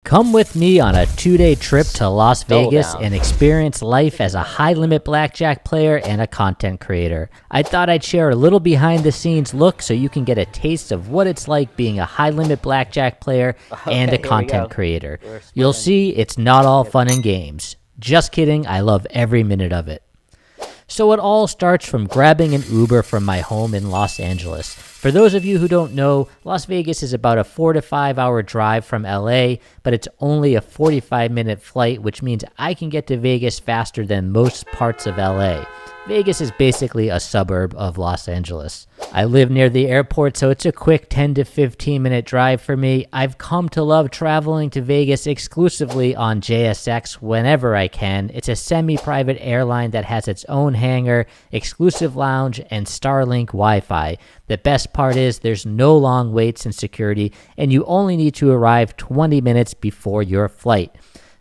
Come with me on a 2-day trip to Las Vegas and experience life as a high-limit blackjack player and a content creator. I thought I'd share a little behind-the-scenes look so you can get a taste of what it's like being a high-limit blackjack player and a content creator. You'll see it's not all fun and games. Just kidding, I love every minute of it. So it all starts from grabbing an Uber from my home in Los Angeles. For those of you who don't know, Las Vegas is about a 4 to 5 hour drive from LA, but it's only a 45-minute flight, which means I can get to Vegas faster than most parts of LA. Vegas is basically a suburb of Los Angeles. I live near the airport, so it's a quick 10 to 15 minute drive for me. I've come to love traveling to Vegas exclusively on JSX whenever I can. It's a semi-private airline that has its own hangar, exclusive lounge, and Starlink Wi-Fi. The best part is there's no long waits in security, and you only need to arrive 20 minutes before your flight.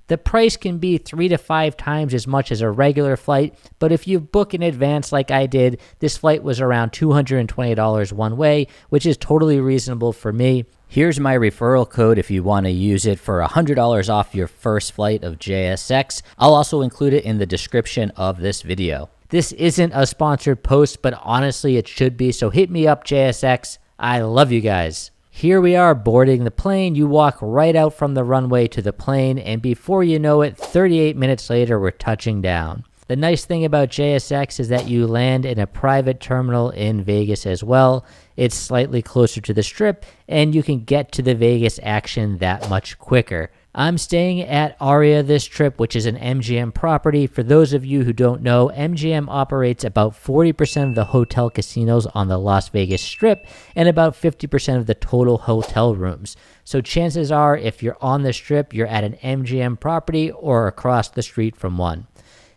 The price can be 3 to 5 times as much as a regular flight, but if you book in advance like I did, this flight was around $220 one way, which is totally reasonable for me. Here's my referral code if you want to use it for $100 off your first flight of JSX. I'll also include it in the description of this video. This isn't a sponsored post, but honestly it should be, so hit me up, JSX. I love you guys. Here we are boarding the plane. You walk right out from the runway to the plane, and before you know it, 38 minutes later, we're touching down. The nice thing about JSX is that you land in a private terminal in Vegas as well. It's slightly closer to the Strip, and you can get to the Vegas action that much quicker. I'm staying at Aria this trip, which is an MGM property. For those of you who don't know, MGM operates about 40% of the hotel casinos on the Las Vegas Strip and about 50% of the total hotel rooms. So chances are, if you're on the Strip, you're at an MGM property or across the street from one.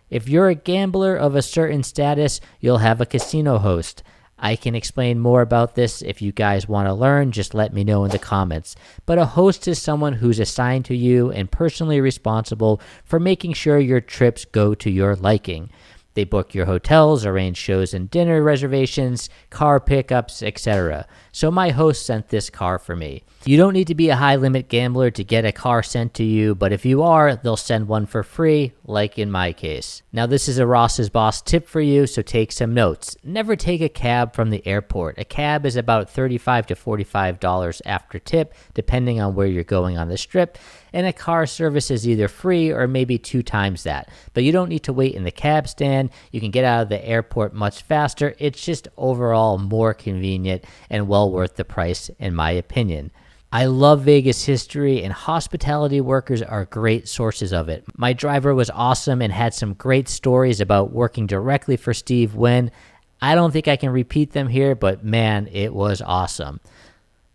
If you're a gambler of a certain status, you'll have a casino host. I can explain more about this if you guys want to learn, just let me know in the comments. But a host is someone who's assigned to you and personally responsible for making sure your trips go to your liking. They book your hotels, arrange shows and dinner reservations, car pickups, etc. So my host sent this car for me. You don't need to be a high-limit gambler to get a car sent to you, but if you are, they'll send one for free, like in my case. Now this is a Ross's Boss tip for you, so take some notes. Never take a cab from the airport. A cab is about $35 to $45 after tip, depending on where you're going on the Strip, and a car service is either free or maybe 2 times that. But you don't need to wait in the cab stand. You can get out of the airport much faster. It's just overall more convenient and well worth the price, in my opinion. I love Vegas history, and hospitality workers are great sources of it. My driver was awesome and had some great stories about working directly for Steve Wynn. I don't think I can repeat them here, but man, it was awesome.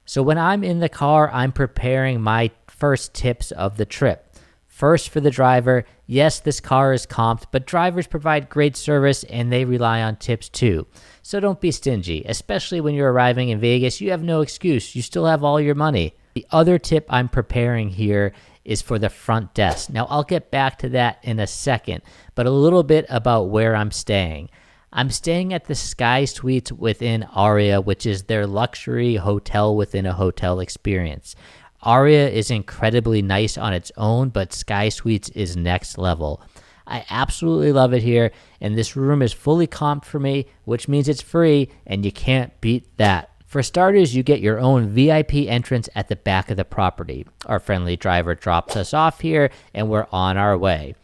So when I'm in the car, I'm preparing my first tips of the trip. First, for the driver, yes, this car is comped, but drivers provide great service and they rely on tips too. So don't be stingy, especially when you're arriving in Vegas. You have no excuse. You still have all your money. The other tip I'm preparing here is for the front desk. Now, I'll get back to that in a second, but a little bit about where I'm staying. I'm staying at the Sky Suites within Aria, which is their luxury hotel within a hotel experience. Aria is incredibly nice on its own, but Sky Suites is next level. I absolutely love it here, and this room is fully comped for me, which means it's free, and you can't beat that. For starters, you get your own VIP entrance at the back of the property. Our friendly driver drops us off here, and we're on our way.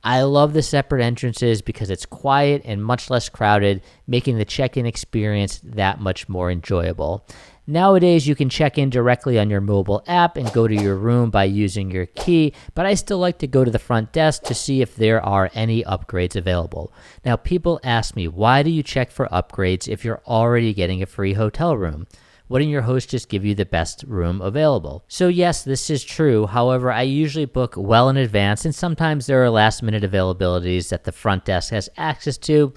I love the separate entrances because it's quiet and much less crowded, making the check-in experience that much more enjoyable. Nowadays, you can check in directly on your mobile app and go to your room by using your key, but I still like to go to the front desk to see if there are any upgrades available. Now, people ask me, why do you check for upgrades if you're already getting a free hotel room? Wouldn't your host just give you the best room available? So yes, this is true. However, I usually book well in advance, and sometimes there are last-minute availabilities that the front desk has access to,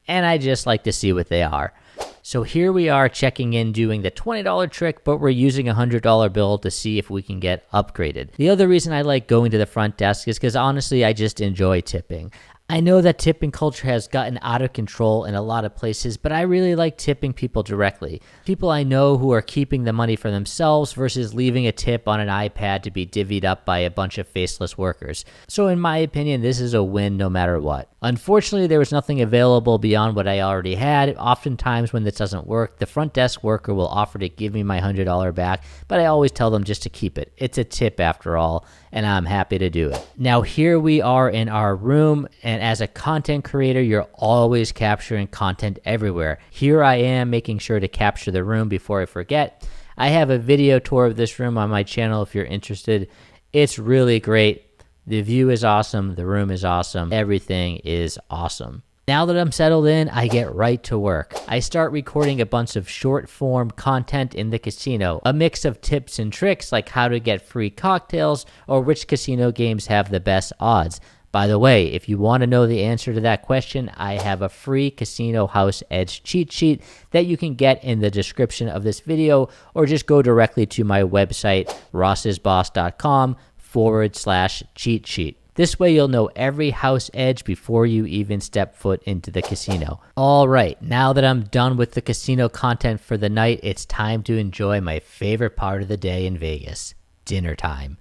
and I just like to see what they are. So here we are checking in doing the $20 trick, but we're using a $100 bill to see if we can get upgraded. The other reason I like going to the front desk is because honestly, I just enjoy tipping. I know that tipping culture has gotten out of control in a lot of places, but I really like tipping people directly. People I know who are keeping the money for themselves versus leaving a tip on an iPad to be divvied up by a bunch of faceless workers. So in my opinion, this is a win no matter what. Unfortunately, there was nothing available beyond what I already had. Oftentimes when this doesn't work, the front desk worker will offer to give me my $100 back, but I always tell them just to keep it. It's a tip after all, and I'm happy to do it. Now here we are in our room, and as a content creator, you're always capturing content everywhere. Here I am making sure to capture the room before I forget. I have a video tour of this room on my channel if you're interested. It's really great. The view is awesome. The room is awesome. Everything is awesome. Now that I'm settled in, I get right to work. I start recording a bunch of short form content in the casino, a mix of tips and tricks like how to get free cocktails or which casino games have the best odds. By the way, if you want to know the answer to that question, I have a free Casino House Edge cheat sheet that you can get in the description of this video, or just go directly to my website, rossesboss.com/cheat sheet. This way you'll know every house edge before you even step foot into the casino. All right, now that I'm done with the casino content for the night, it's time to enjoy my favorite part of the day in Vegas, dinner time.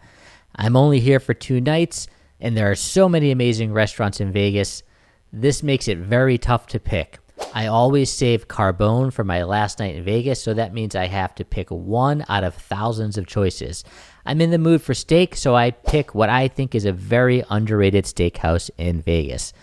I'm only here for 2 nights, and there are so many amazing restaurants in Vegas. This makes it very tough to pick. I always save Carbone for my last night in Vegas, so that means I have to pick one out of thousands of choices. I'm in the mood for steak, so I pick what I think is a very underrated steakhouse in Vegas.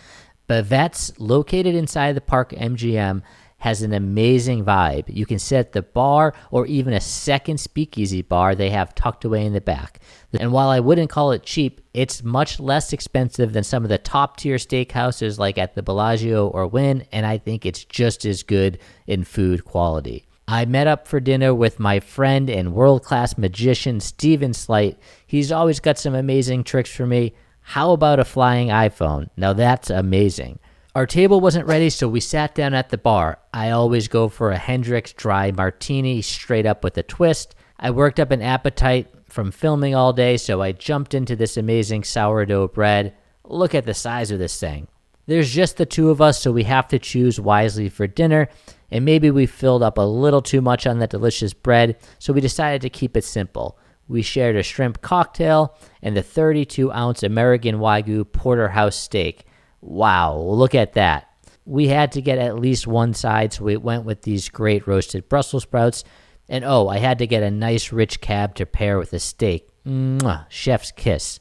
Bavette's, located inside the Park MGM, has an amazing vibe. You can sit at the bar or even a second speakeasy bar they have tucked away in the back. And while I wouldn't call it cheap, it's much less expensive than some of the top tier steakhouses like at the Bellagio or Wynn, and I think it's just as good in food quality. I met up for dinner with my friend and world-class magician Steven Slight. He's always got some amazing tricks for me. How about a flying iPhone? Now that's amazing. Our table wasn't ready, so we sat down at the bar. I always go for a Hendrick's dry martini straight up with a twist. I worked up an appetite from filming all day, so I jumped into this amazing sourdough bread. Look at the size of this thing. There's just the 2 of us, so we have to choose wisely for dinner, and maybe we filled up a little too much on that delicious bread, so we decided to keep it simple. We shared a shrimp cocktail and the 32-ounce American Wagyu porterhouse steak. Wow, look at that. We had to get at least one side, so we went with these great roasted Brussels sprouts. And oh, I had to get a nice rich cab to pair with a steak. Mwah, chef's kiss.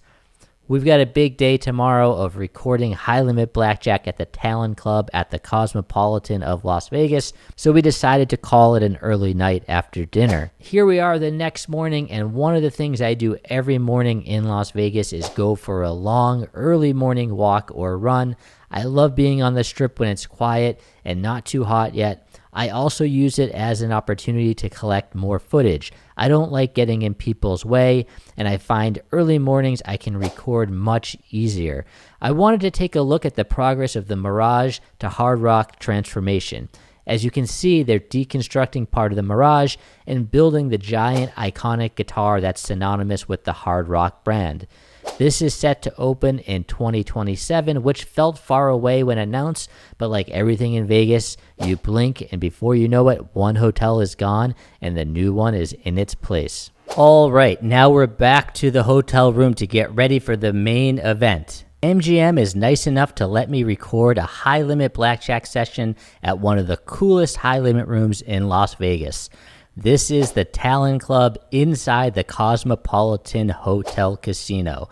We've got a big day tomorrow of recording High Limit Blackjack at the Talon Club at the Cosmopolitan of Las Vegas, so we decided to call it an early night after dinner. Here we are the next morning, and one of the things I do every morning in Las Vegas is go for a long, early morning walk or run. I love being on the Strip when it's quiet and not too hot yet. I also use it as an opportunity to collect more footage. I don't like getting in people's way, and I find early mornings I can record much easier. I wanted to take a look at the progress of the Mirage to Hard Rock transformation. As you can see, they're deconstructing part of the Mirage and building the giant iconic guitar that's synonymous with the Hard Rock brand. This is set to open in 2027, which felt far away when announced, but like everything in Vegas, you blink and before you know it, one hotel is gone and the new one is in its place. All right, now we're back to the hotel room to get ready for the main event. MGM is nice enough to let me record a high-limit blackjack session at one of the coolest high-limit rooms in Las Vegas. This is the Talon Club inside the Cosmopolitan Hotel Casino.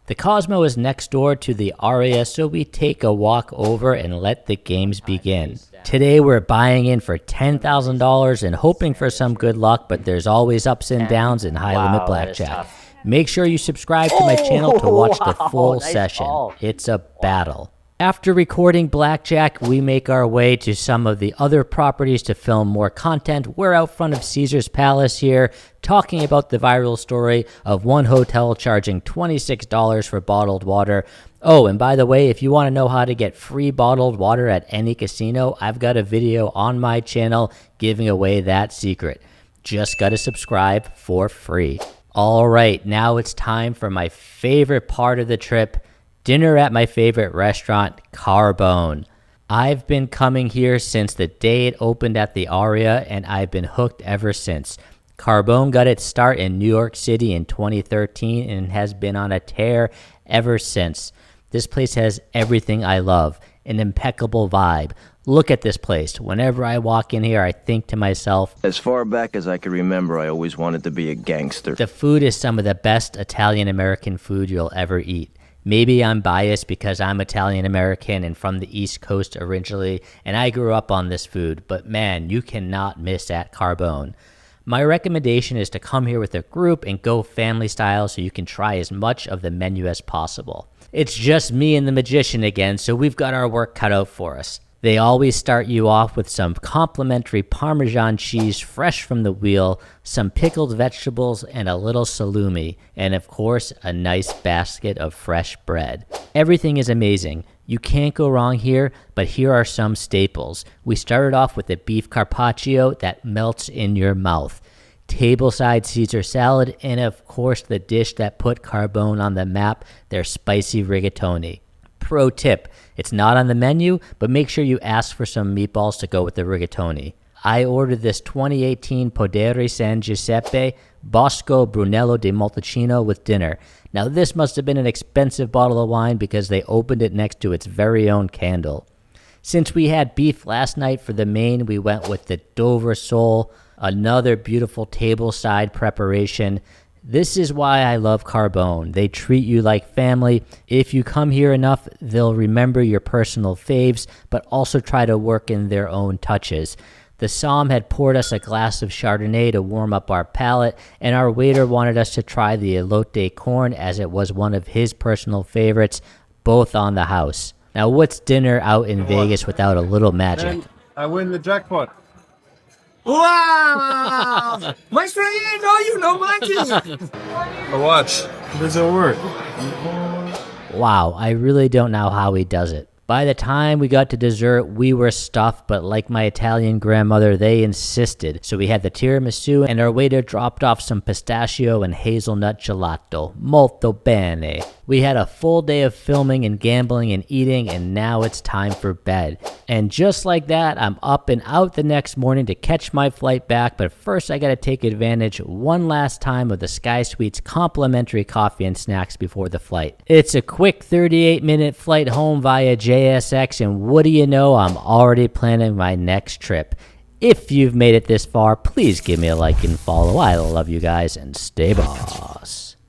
The Cosmo is next door to the Aria, so we take a walk over and let the games begin. Today we're buying in for $10,000 and hoping for some good luck, but there's always ups and downs in high-limit blackjack. Make sure you subscribe to my channel to watch the full session. It's a battle. After recording blackjack, we make our way to some of the other properties to film more content. We're out front of Caesar's Palace here, talking about the viral story of one hotel charging $26 for bottled water. Oh, and by the way, if you want to know how to get free bottled water at any casino, I've got a video on my channel giving away that secret. Just gotta subscribe for free. All right, now it's time for my favorite part of the trip, Dinner at my favorite restaurant, Carbone. I've been coming here since the day it opened at the Aria, and I've been hooked ever since. Carbone got its start in New York City in 2013 and has been on a tear ever since. This place has everything I love, an impeccable vibe. Look at this place. Whenever I walk in here, I think to myself, as far back as I can remember, I always wanted to be a gangster. The food is some of the best Italian-American food you'll ever eat. Maybe I'm biased because I'm Italian-American and from the East Coast originally, and I grew up on this food, but man, you cannot miss at Carbone. My recommendation is to come here with a group and go family style so you can try as much of the menu as possible. It's just me and the magician again, so we've got our work cut out for us. They always start you off with some complimentary Parmesan cheese fresh from the wheel, some pickled vegetables, and a little salumi, and of course, a nice basket of fresh bread. Everything is amazing. You can't go wrong here, but here are some staples. We started off with a beef carpaccio that melts in your mouth, tableside Caesar salad, and of course the dish that put Carbone on the map, their spicy rigatoni. Pro tip, it's not on the menu, but make sure you ask for some meatballs to go with the rigatoni. I ordered this 2018 Podere San Giuseppe Bosco Brunello di Montalcino with dinner. Now this must have been an expensive bottle of wine because they opened it next to its very own candle. Since we had beef last night for the main, we went with the Dover sole, another beautiful tableside preparation. This is why I love Carbone. They treat you like family. If you come here enough, they'll remember your personal faves, but also try to work in their own touches. The Somm had poured us a glass of Chardonnay to warm up our palate, and our waiter wanted us to try the elote corn as it was one of his personal favorites, both on the house. Now, what's dinner out in Vegas without a little magic? And I win the jackpot. Wow! My friend, know you know magic. Watch. Doesn't work. Wow, I really don't know how he does it. By the time we got to dessert, we were stuffed, but like my Italian grandmother, they insisted. So we had the tiramisu, and our waiter dropped off some pistachio and hazelnut gelato. Molto bene. We had a full day of filming and gambling and eating, and now it's time for bed. And just like that, I'm up and out the next morning to catch my flight back, but first I gotta take advantage one last time of the Sky Suites complimentary coffee and snacks before the flight. It's a quick 38-minute flight home via JSX, and what do you know, I'm already planning my next trip. If you've made it this far, please give me a like and follow. I love you guys, and stay boss.